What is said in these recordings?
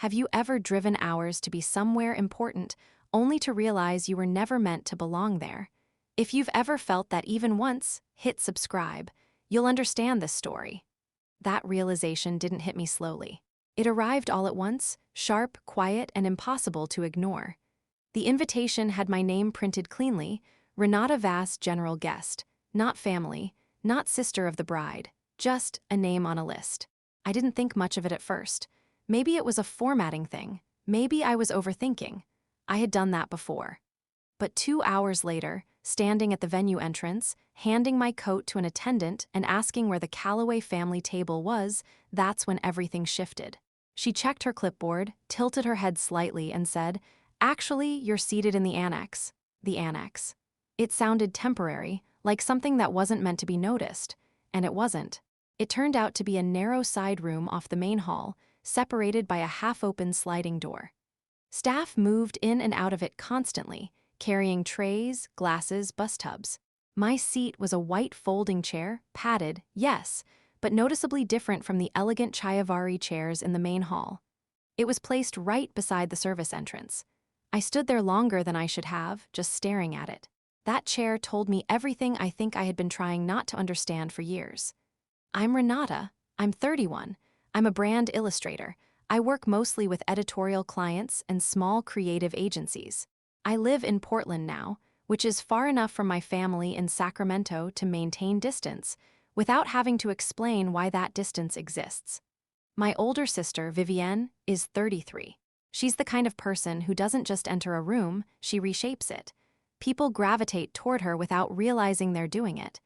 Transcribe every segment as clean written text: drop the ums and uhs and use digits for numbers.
Have you ever driven hours to be somewhere important only to realize you were never meant to belong there? If you've ever felt that even once, hit subscribe. You'll understand this story. That realization didn't hit me slowly. It arrived all at once, sharp, quiet, and impossible to ignore. The invitation had my name printed cleanly: Renata Vass, general guest. Not family, not sister of the bride, just a name on a list. I didn't think much of it at first. Maybe it was a formatting thing. Maybe I was overthinking. I had done that before. But 2 hours later, standing at the venue entrance, handing my coat to an attendant and asking where the Calloway family table was, that's when everything shifted. She checked her clipboard, tilted her head slightly, and said, "Actually, you're seated in the annex." The annex. It sounded temporary, like something that wasn't meant to be noticed. And it wasn't. It turned out to be a narrow side room off the main hall, separated by a half-open sliding door. Staff moved in and out of it constantly, carrying trays, glasses, bus tubs. My seat was a white folding chair, padded, yes, but noticeably different from the elegant Chiavari chairs in the main hall. It was placed right beside the service entrance. I stood there longer than I should have, just staring at it. That chair told me everything I think I had been trying not to understand for years. I'm Renata. I'm 31. I'm a brand illustrator. I work mostly with editorial clients and small creative agencies. I live in Portland now, which is far enough from my family in Sacramento to maintain distance, without having to explain why that distance exists. My older sister, Vivienne, is 33. She's the kind of person who doesn't just enter a room, she reshapes it. People gravitate toward her without realizing they're doing it.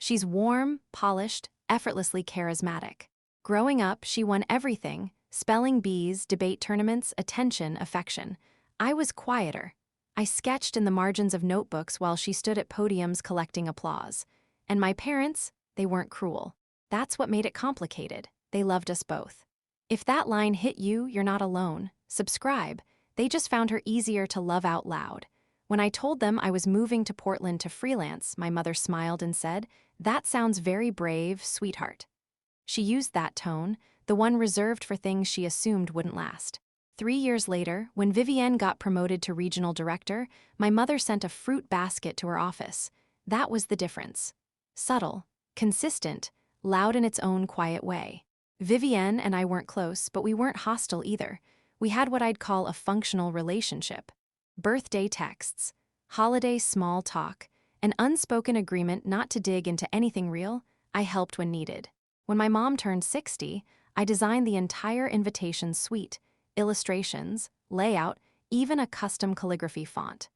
She's warm, polished, effortlessly charismatic. Growing up, she won everything: spelling bees, debate tournaments, attention, affection. I was quieter. I sketched in the margins of notebooks while she stood at podiums collecting applause. And my parents, they weren't cruel. That's what made it complicated. They loved us both. If that line hit you, you're not alone. Subscribe. They just found her easier to love out loud. When I told them I was moving to Portland to freelance, my mother smiled and said, "That sounds very brave, sweetheart." She used that tone, the one reserved for things she assumed wouldn't last. 3 years later, when Vivienne got promoted to regional director, my mother sent a fruit basket to her office. That was the difference. Subtle, consistent, loud in its own quiet way. Vivienne and I weren't close, but we weren't hostile either. We had what I'd call a functional relationship. Birthday texts, holiday small talk, an unspoken agreement not to dig into anything real. I helped when needed. When my mom turned 60, I designed the entire invitation suite: illustrations, layout, even a custom calligraphy font.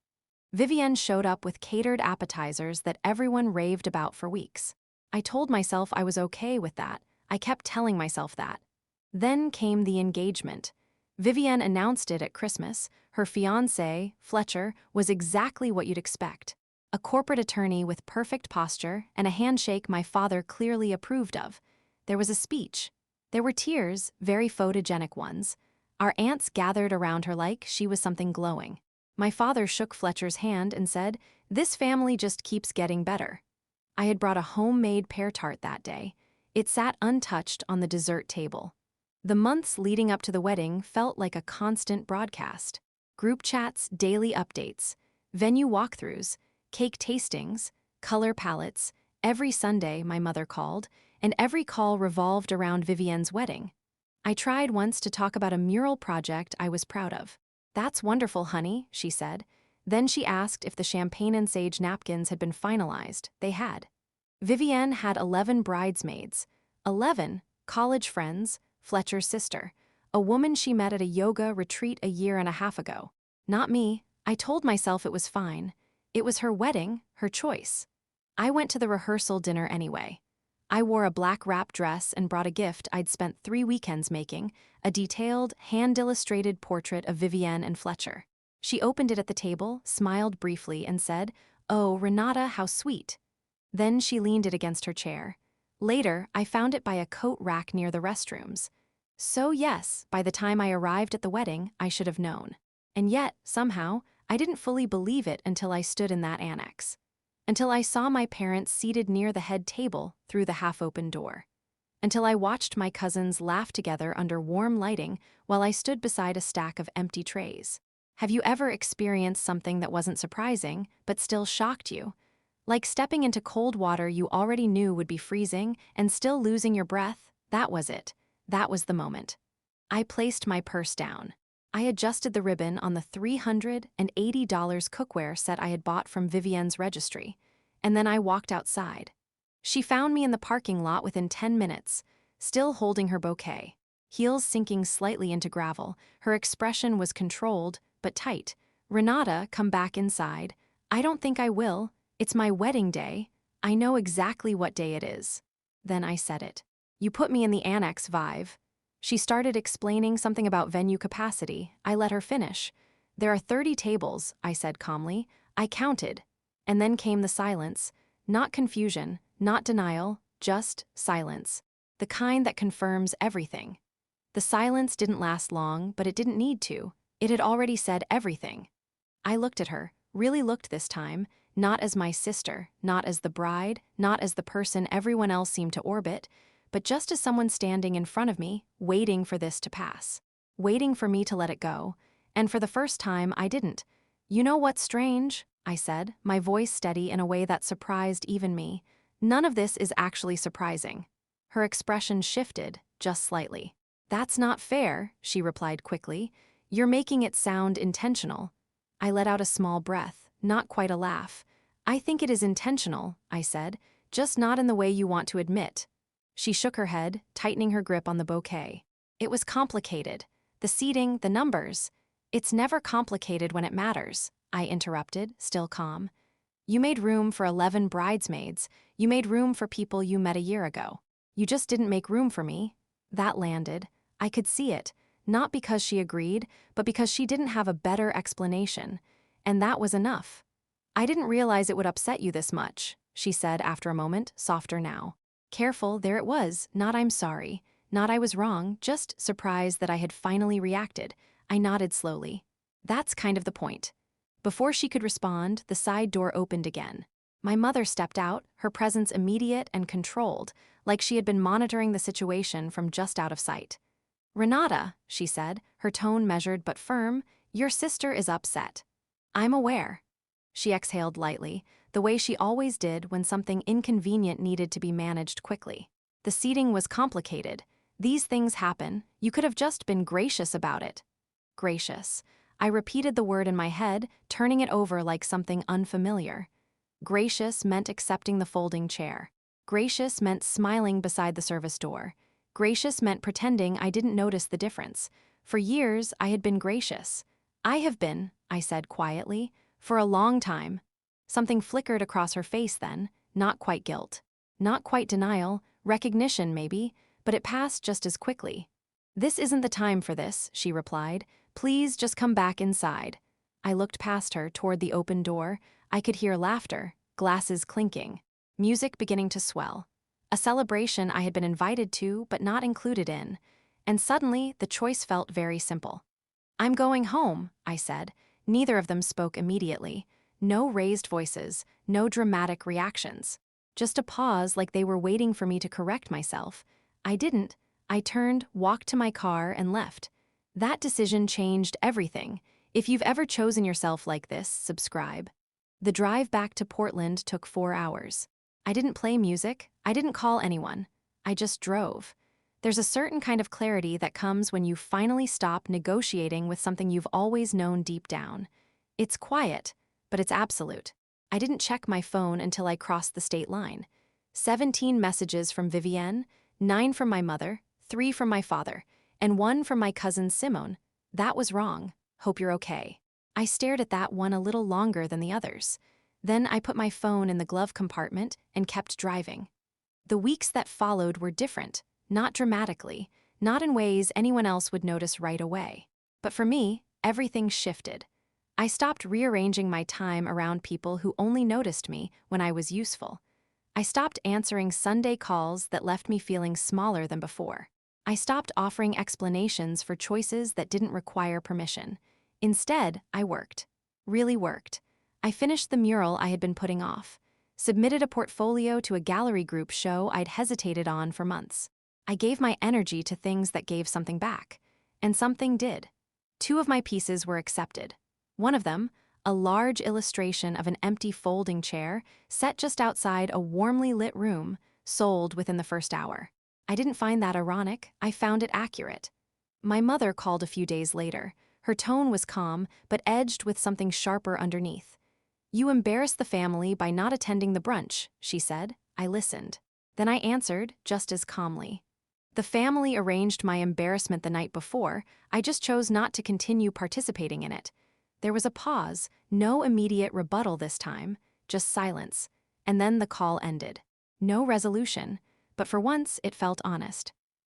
Vivienne showed up with catered appetizers that everyone raved about for weeks. I told myself I was okay with that. I kept telling myself that. Then came the engagement. Vivienne announced it at Christmas. Her fiancé, Fletcher, was exactly what you'd expect. A corporate attorney with perfect posture and a handshake my father clearly approved of. There was a speech. There were tears, very photogenic ones. Our aunts gathered around her like she was something glowing. My father shook Fletcher's hand and said, "This family just keeps getting better." I had brought a homemade pear tart that day. It sat untouched on the dessert table. The months leading up to the wedding felt like a constant broadcast. Group chats, daily updates, venue walkthroughs, cake tastings, color palettes. Every Sunday, my mother called, and every call revolved around Vivienne's wedding. I tried once to talk about a mural project I was proud of. "That's wonderful, honey," she said. Then she asked if the champagne and sage napkins had been finalized. They had. Vivienne had 11 bridesmaids. 11 college friends, Fletcher's sister, a woman she met at a yoga retreat a year and a half ago. Not me. I told myself it was fine. It was her wedding, her choice. I went to the rehearsal dinner anyway. I wore a black wrap dress and brought a gift I'd spent 3 weekends making, a detailed, hand-illustrated portrait of Vivienne and Fletcher. She opened it at the table, smiled briefly, and said, "Oh, Renata, how sweet." Then she leaned it against her chair. Later, I found it by a coat rack near the restrooms. So yes, by the time I arrived at the wedding, I should have known. And yet, somehow, I didn't fully believe it until I stood in that annex. Until I saw my parents seated near the head table through the half-open door. until I watched my cousins laugh together under warm lighting while I stood beside a stack of empty trays. Have you ever experienced something that wasn't surprising, but still shocked you? Like stepping into cold water you already knew would be freezing and still losing your breath? That was it. That was the moment. I placed my purse down. I adjusted the ribbon on the $380 cookware set I had bought from Vivienne's registry, and then I walked outside. She found me in the parking lot within 10 minutes, still holding her bouquet. Heels sinking slightly into gravel, her expression was controlled, but tight. "Renata, come back inside." "I don't think I will. It's my wedding day. I know exactly what day it is." Then I said it. "You put me in the Annex, Vive." She started explaining something about venue capacity. I let her finish. "There are 30 tables," I said calmly. "I counted." And then came the silence. Not confusion, not denial, just silence. The kind that confirms everything. The silence didn't last long, but it didn't need to. It had already said everything. I looked at her, really looked this time, not as my sister, not as the bride, not as the person everyone else seemed to orbit, but just as someone standing in front of me, waiting for this to pass. Waiting for me to let it go. And for the first time, I didn't. "You know what's strange?" I said, my voice steady in a way that surprised even me. "None of this is actually surprising." Her expression shifted, just slightly. "That's not fair," she replied quickly. "You're making it sound intentional." I let out a small breath, not quite a laugh. "I think it is intentional," I said, "just not in the way you want to admit." She shook her head, tightening her grip on the bouquet. "It was complicated. The seating, the numbers. It's never complicated when it matters," I interrupted, still calm. "You made room for 11 bridesmaids. You made room for people you met a year ago. You just didn't make room for me." That landed. I could see it, not because she agreed, but because she didn't have a better explanation. And that was enough. "I didn't realize it would upset you this much," she said after a moment, softer now. Careful, there it was, not "I'm sorry," not "I was wrong," just surprised that I had finally reacted. I nodded slowly. "That's kind of the point." Before she could respond, the side door opened again. My mother stepped out, her presence immediate and controlled, like she had been monitoring the situation from just out of sight. "Renata," she said, her tone measured but firm, "your sister is upset." "I'm aware." She exhaled lightly, the way she always did when something inconvenient needed to be managed quickly. "The seating was complicated. These things happen. You could have just been gracious about it." Gracious. I repeated the word in my head, turning it over like something unfamiliar. Gracious meant accepting the folding chair. Gracious meant smiling beside the service door. Gracious meant pretending I didn't notice the difference. For years, I had been gracious. "I have been," I said quietly, "for a long time." Something flickered across her face then, not quite guilt. Not quite denial, recognition maybe, but it passed just as quickly. "This isn't the time for this," she replied. "Please just come back inside." I looked past her toward the open door. I could hear laughter, glasses clinking, music beginning to swell. A celebration I had been invited to but not included in. And suddenly, the choice felt very simple. "I'm going home," I said. Neither of them spoke immediately. No raised voices, no dramatic reactions. Just a pause like they were waiting for me to correct myself. I didn't. I turned, walked to my car, and left. That decision changed everything. If you've ever chosen yourself like this, subscribe. The drive back to Portland took 4 hours. I didn't play music. I didn't call anyone. I just drove. There's a certain kind of clarity that comes when you finally stop negotiating with something you've always known deep down. It's quiet, but it's absolute. I didn't check my phone until I crossed the state line. 17 messages from Vivienne, 9 from my mother, 3 from my father, and 1 from my cousin Simone. That was wrong. Hope you're okay. I stared at that one a little longer than the others. Then I put my phone in the glove compartment and kept driving. The weeks that followed were different, not dramatically, not in ways anyone else would notice right away. But for me, everything shifted. I stopped rearranging my time around people who only noticed me when I was useful. I stopped answering Sunday calls that left me feeling smaller than before. I stopped offering explanations for choices that didn't require permission. Instead, I worked. Really worked. I finished the mural I had been putting off. Submitted a portfolio to a gallery group show I'd hesitated on for months. I gave my energy to things that gave something back. And something did. Two of my pieces were accepted. One of them, a large illustration of an empty folding chair set just outside a warmly lit room, sold within the first hour. I didn't find that ironic, I found it accurate. My mother called a few days later. Her tone was calm, but edged with something sharper underneath. "You embarrassed the family by not attending the brunch," she said. I listened. Then I answered, just as calmly. "The family arranged my embarrassment the night before. I just chose not to continue participating in it." There was a pause, no immediate rebuttal this time, just silence. And then the call ended. No resolution, but for once it felt honest.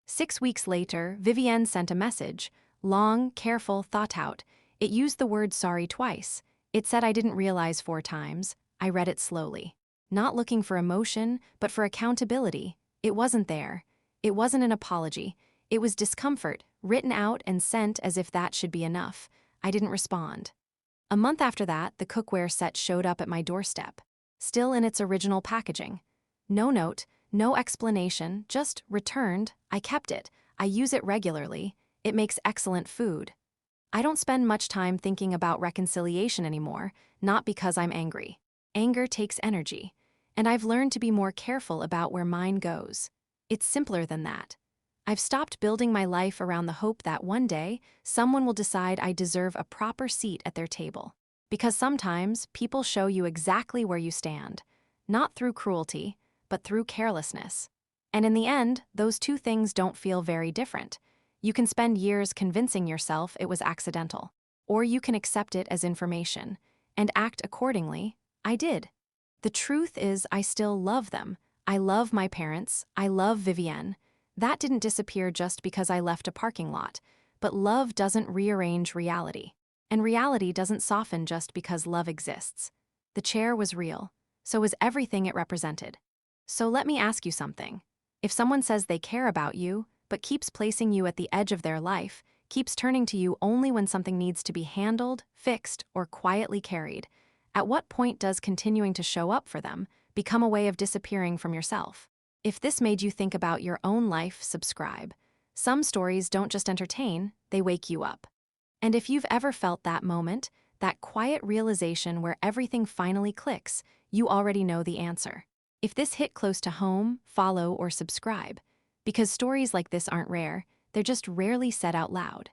6 weeks later, Vivienne sent a message. Long, careful, thought out. It used the word sorry twice. It said I didn't realize 4 times. I read it slowly. Not looking for emotion, but for accountability. It wasn't there. It wasn't an apology. It was discomfort, written out and sent as if that should be enough. I didn't respond. A month after that, the cookware set showed up at my doorstep, still in its original packaging. No note, no explanation, just returned. I kept it. I use it regularly. It makes excellent food. I don't spend much time thinking about reconciliation anymore, not because I'm angry. Anger takes energy, and I've learned to be more careful about where mine goes. It's simpler than that. I've stopped building my life around the hope that one day, someone will decide I deserve a proper seat at their table. Because sometimes, people show you exactly where you stand, not through cruelty, but through carelessness. And in the end, those two things don't feel very different. You can spend years convincing yourself it was accidental, or you can accept it as information and act accordingly. I did. The truth is, I still love them. I love my parents. I love Vivienne. That didn't disappear just because I left a parking lot. But love doesn't rearrange reality. And reality doesn't soften just because love exists. The chair was real. So was everything it represented. So let me ask you something. If someone says they care about you, but keeps placing you at the edge of their life, keeps turning to you only when something needs to be handled, fixed, or quietly carried, at what point does continuing to show up for them become a way of disappearing from yourself? If this made you think about your own life, subscribe. Some stories don't just entertain, they wake you up. And if you've ever felt that moment, that quiet realization where everything finally clicks, you already know the answer. If this hit close to home, follow or subscribe. Because stories like this aren't rare, they're just rarely said out loud.